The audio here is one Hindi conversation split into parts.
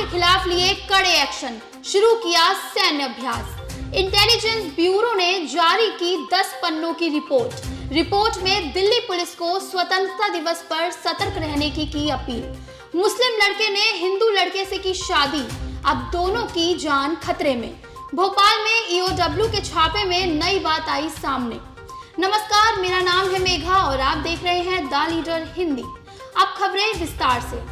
खिलाफ लिए कड़े एक्शन, शुरू किया सैन्य अभ्यास। इंटेलिजेंस ब्यूरो ने जारी की 10 पन्नों की रिपोर्ट में दिल्ली पुलिस को स्वतंत्रता दिवस पर सतर्क रहने की अपील। मुस्लिम लड़के ने हिंदू लड़के से की शादी, अब दोनों की जान खतरे में। भोपाल में ईओडब्ल्यू के छापे में नई बात आई सामने। नमस्कार, मेरा नाम है मेघा और आप देख रहे हैं द लीडर हिंदी। अब खबरें विस्तार से।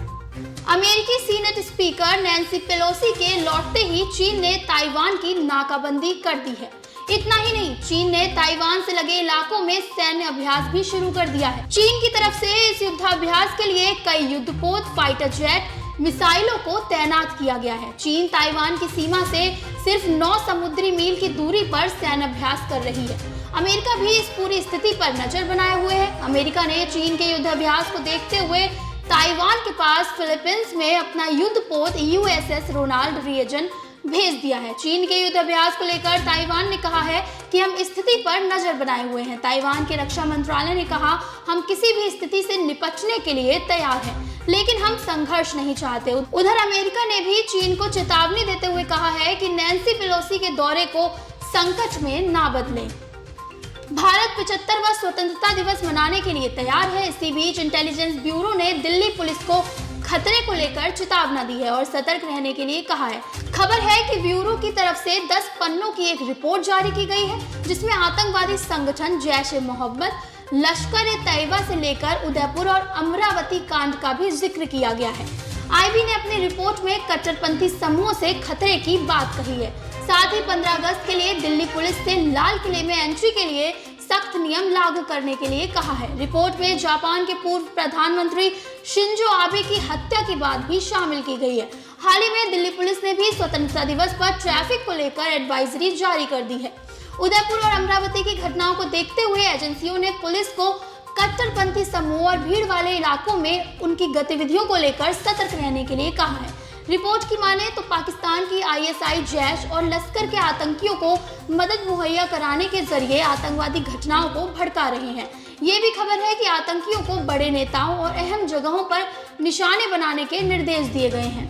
अमेरिकी सीनेट स्पीकर नैन्सी पेलोसी के लौटते ही चीन ने ताइवान की नाकाबंदी कर दी है। इतना ही नहीं, चीन ने ताइवान से लगे इलाकों में सैन्य अभ्यास भी शुरू कर दिया है। चीन की तरफ से इस युद्धाभ्यास के लिए कई युद्धपोत, फाइटर जेट, मिसाइलों को तैनात किया गया है। चीन ताइवान की सीमा से सिर्फ 9 समुद्री मील की दूरी पर सैन्य अभ्यास कर रही है। अमेरिका भी इस पूरी स्थिति पर नजर बनाए हुए है। अमेरिका ने चीन के युद्धाभ्यास को देखते हुए ताइवान के पास फिलीपींस में अपना युद्धपोत यूएसएस रोनाल्ड रीगन भेज दिया है। चीन के युद्धाभ्यास को लेकर ताइवान ने कहा है कि हम स्थिति पर नजर बनाए हुए हैं। ताइवान के रक्षा मंत्रालय ने कहा, हम किसी भी स्थिति से निपटने के लिए तैयार हैं, लेकिन हम संघर्ष नहीं चाहते। उधर अमेरिका ने भी चीन को चेतावनी देते हुए कहा है कि नैन्सी पेलोसी के दौरे को संकट में ना बदले। भारत 75वां स्वतंत्रता दिवस मनाने के लिए तैयार है। इसी बीच इंटेलिजेंस ब्यूरो ने दिल्ली पुलिस को खतरे को लेकर चेतावनी दी है और सतर्क रहने के लिए कहा है। खबर है कि ब्यूरो की तरफ से 10 पन्नों की एक रिपोर्ट जारी की गई है, जिसमें आतंकवादी संगठन जैश-ए-मोहम्मद, लश्कर-ए-तैयबा से लेकर उदयपुर और अमरावती कांड का भी जिक्र किया गया है। आईबी ने अपनी रिपोर्ट में कट्टरपंथी समूहों से खतरे की बात कही है। साथ ही 15 अगस्त के लिए दिल्ली पुलिस से लाल किले में एंट्री के लिए सख्त नियम लागू करने के लिए कहा है। रिपोर्ट में जापान के पूर्व प्रधानमंत्री शिंजो आबे की हत्या की बात भी शामिल की गई है। हाल ही में दिल्ली पुलिस ने भी स्वतंत्रता दिवस पर ट्रैफिक को लेकर एडवाइजरी जारी कर दी है। उदयपुर और अमरावती की घटनाओं को देखते हुए एजेंसियों ने पुलिस को कट्टरपंथी समूह और भीड़ वाले इलाकों में उनकी गतिविधियों को लेकर सतर्क रहने के लिए कहा है। रिपोर्ट की माने तो पाकिस्तान की आईएसआई, जैश और लश्कर के आतंकियों को मदद मुहैया कराने के जरिए आतंकवादी घटनाओं को भड़का रहे हैं। ये भी खबर है कि आतंकियों को बड़े नेताओं और अहम जगहों पर निशाने बनाने के निर्देश दिए गए हैं।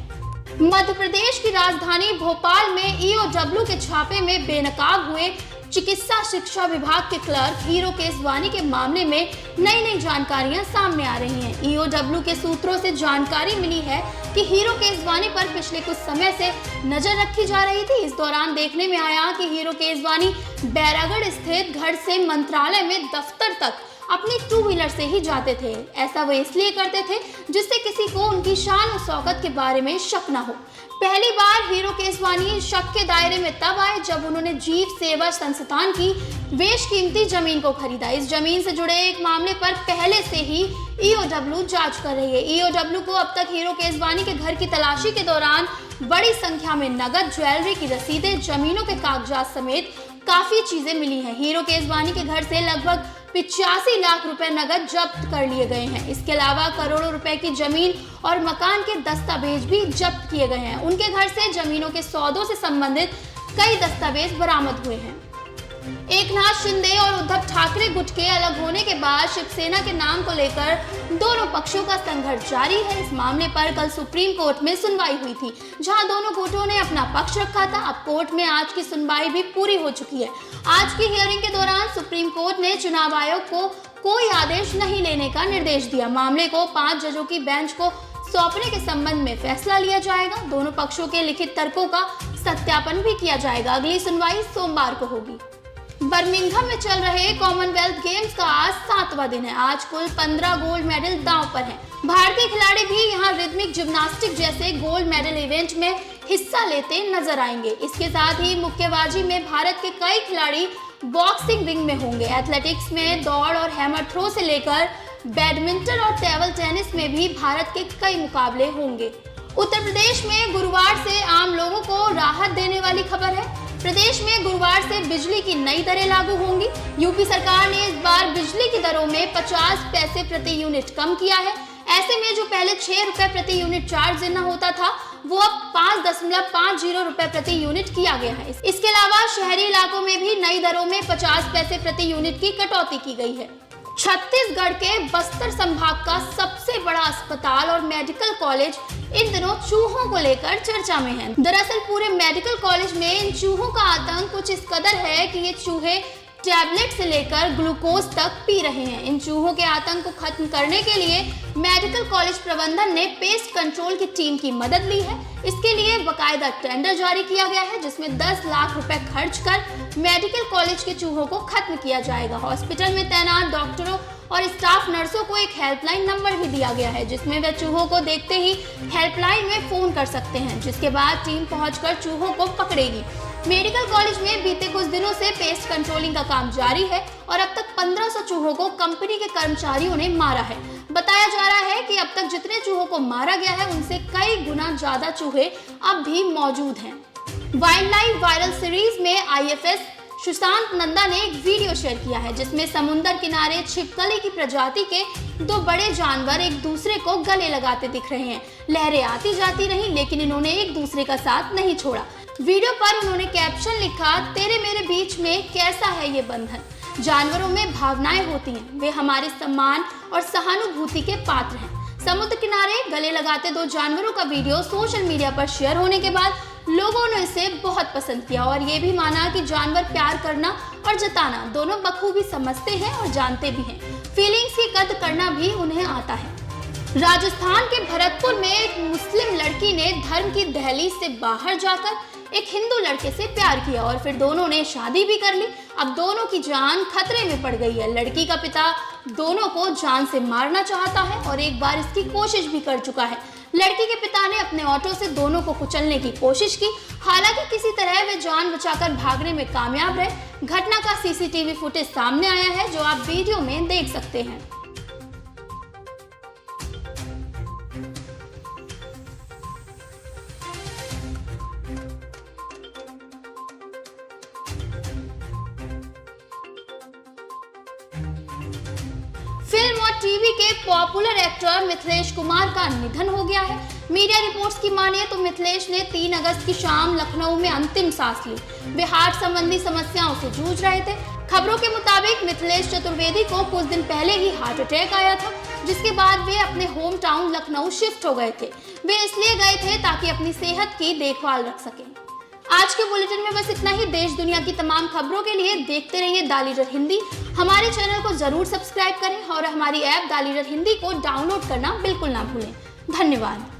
मध्य प्रदेश की राजधानी भोपाल में ईओडब्ल्यू के छापे में बेनकाब हुए चिकित्सा शिक्षा विभाग के क्लर्क हीरो केसवानी के मामले में नई जानकारियां सामने आ रही हैं। ईओडब्ल्यू के सूत्रों से जानकारी मिली है कि हीरो केसवानी पर पिछले कुछ समय से नजर रखी जा रही थी। इस दौरान देखने में आया कि हीरो केसवानी बैरागढ़ स्थित घर से मंत्रालय में दफ्तर तक अपनी 2 व्हीलर से ही जाते थे। ऐसा वो इसलिए करते थे जिससे किसी को उनकी शान और शौकत के बारे में शक न हो। पहली बार हीरो केसवानी शक के दायरे में तब आए जब उन्होंने जीव सेवा संस्थान की बेशकीमती जमीन को खरीदा। इस जमीन से जुड़े एक मामले पर पहले से ही ईओडब्ल्यू जांच कर रही है। ईओडब्ल्यू को अब तक हीरो केसवानी के घर की तलाशी के दौरान बड़ी संख्या में नगद, ज्वेलरी की रसीदें, जमीनों के कागजात समेत काफी चीजें मिली हैं। हीरो केसवानी के घर से लगभग 85 लाख रुपए नगद जब्त कर लिए गए हैं। इसके अलावा करोड़ों रुपए की जमीन और मकान के दस्तावेज भी जब्त किए गए हैं। उनके घर से जमीनों के सौदों से संबंधित कई दस्तावेज बरामद हुए हैं। एकनाथ शिंदे और उद्धव ठाकरे गुट के अलग होने के बाद शिवसेना के नाम को लेकर दोनों पक्षों का संघर्ष जारी है। इस मामले पर कल सुप्रीम कोर्ट में सुनवाई हुई थी, जहां दोनों गुटों ने अपना पक्ष रखा था। अब कोर्ट में आज की सुनवाई भी पूरी हो चुकी है। आज की हियरिंग के दौरान सुप्रीम कोर्ट ने चुनाव आयोग को कोई आदेश नहीं लेने का निर्देश दिया। मामले को 5 जजों की बेंच को सौंपने के संबंध में फैसला लिया जाएगा। दोनों पक्षों के लिखित तर्कों का सत्यापन भी किया जाएगा। अगली सुनवाई सोमवार को होगी। बर्मिंघम में चल रहे कॉमनवेल्थ गेम्स का आज 7वां दिन है। आज कुल 15 गोल्ड मेडल दांव पर हैं। भारतीय खिलाड़ी भी यहां रिदमिक जिम्नास्टिक जैसे गोल्ड मेडल इवेंट में हिस्सा लेते नजर आएंगे। इसके साथ ही मुक्केबाजी में भारत के कई खिलाड़ी बॉक्सिंग विंग में होंगे। एथलेटिक्स में दौड़ और हैमर थ्रो से लेकर बैडमिंटन और टेबल टेनिस में भी भारत के कई मुकाबले होंगे। उत्तर प्रदेश में गुरुवार से आम लोगों को राहत देने वाली खबर है। प्रदेश में गुरुवार से बिजली की नई दरें लागू होंगी। यूपी सरकार ने इस बार बिजली की दरों में 50 पैसे प्रति यूनिट कम किया है। ऐसे में जो पहले 6 रुपए प्रति यूनिट चार्ज देना होता था, वो अब 5.50 रुपए प्रति यूनिट किया गया है। इसके अलावा शहरी इलाकों में भी नई दरों में 50 पैसे प्रति यूनिट की कटौती की गई है। छत्तीसगढ़ के बस्तर संभाग का सबसे बड़ा अस्पताल और मेडिकल कॉलेज इन दिनों चूहों को लेकर चर्चा में है। दरअसल पूरे मेडिकल कॉलेज में इन चूहों का आतंक कुछ इस कदर है कि ये चूहे टैबलेट से लेकर ग्लूकोज तक पी रहे हैं। इन चूहों के आतंक को खत्म करने के लिए मेडिकल कॉलेज प्रबंधन ने पेस्ट कंट्रोल की टीम की मदद ली है। इसके लिए बकायदा टेंडर जारी किया गया है, जिसमें 10 लाख रुपए खर्च कर मेडिकल कॉलेज के चूहों को खत्म किया जाएगा। हॉस्पिटल में तैनात डॉक्टरों और स्टाफ नर्सों को एक हेल्पलाइन नंबर भी दिया गया है, जिसमें वे चूहों को देखते ही हेल्पलाइन में फोन कर सकते हैं, जिसके बाद टीम पहुंचकर चूहों को पकड़ेगी। मेडिकल कॉलेज में बीते कुछ दिनों से पेस्ट कंट्रोलिंग का काम जारी है और अब तक 1500 चूहों को कंपनी के कर्मचारियों ने मारा है। बताया जा रहा है कि अब तक जितने चूहों को मारा गया है उनसे कई गुना ज्यादा चूहे अब भी मौजूद हैं। वाइल्ड लाइफ वायरल सीरीज में IFS सुशांत नंदा ने एक वीडियो शेयर किया है, जिसमें समुद्र किनारे छिपकली की प्रजाति के 2 बड़े जानवर एक दूसरे को गले लगाते दिख रहे हैं। लहरें आती जाती रहीं, लेकिन इन्होंने एक दूसरे का साथ नहीं छोड़ा। वीडियो पर उन्होंने कैप्शन लिखा, तेरे मेरे बीच में कैसा है ये बंधन। जानवरों में भावनाएं होती हैं, वे हमारे सम्मान और सहानुभूति के पात्र हैं। समुद्र किनारे गले लगाते 2 जानवरों का वीडियो सोशल मीडिया पर शेयर होने के बाद लोगों ने इसे बहुत पसंद किया और ये भी माना कि जानवर प्यार करना और जताना दोनों बखूबी समझते हैं और जानते भी हैं। फीलिंग्स की कद्र करना भी उन्हें आता है। राजस्थान के भरतपुर में एक मुस्लिम लड़की ने धर्म की दहलीज से बाहर जाकर एक हिंदू लड़के से प्यार किया और फिर दोनों ने शादी भी कर ली। अब दोनों की जान खतरे में पड़ गई है। लड़की का पिता दोनों को जान से मारना चाहता है और एक बार इसकी कोशिश भी कर चुका है। लड़की के पिता ने अपने ऑटो से दोनों को कुचलने की कोशिश की, हालांकि किसी तरह वे जान बचाकर भागने में कामयाब रहे। घटना का CCTV फुटेज सामने आया है, जो आप वीडियो में देख सकते हैं। फिल्म और टीवी के पॉपुलर एक्टर मिथिलेश कुमार का निधन हो गया है। मीडिया रिपोर्ट्स की मानिए तो मिथिलेश ने 3 अगस्त की शाम लखनऊ में अंतिम सांस ली। वे हार्ट संबंधी समस्याओं से जूझ रहे थे। खबरों के मुताबिक मिथिलेश चतुर्वेदी को कुछ दिन पहले ही हार्ट अटैक आया था, जिसके बाद वे अपने होम टाउन लखनऊ शिफ्ट हो गए थे। वे इसलिए गए थे ताकि अपनी सेहत की देखभाल रख सकें। आज के बुलेटिन में बस इतना ही। देश दुनिया की तमाम खबरों के लिए देखते रहिए द लीडर हिंदी। हमारे चैनल को जरूर सब्सक्राइब करें और हमारी ऐप द लीडर हिंदी को डाउनलोड करना बिल्कुल ना भूलें। धन्यवाद।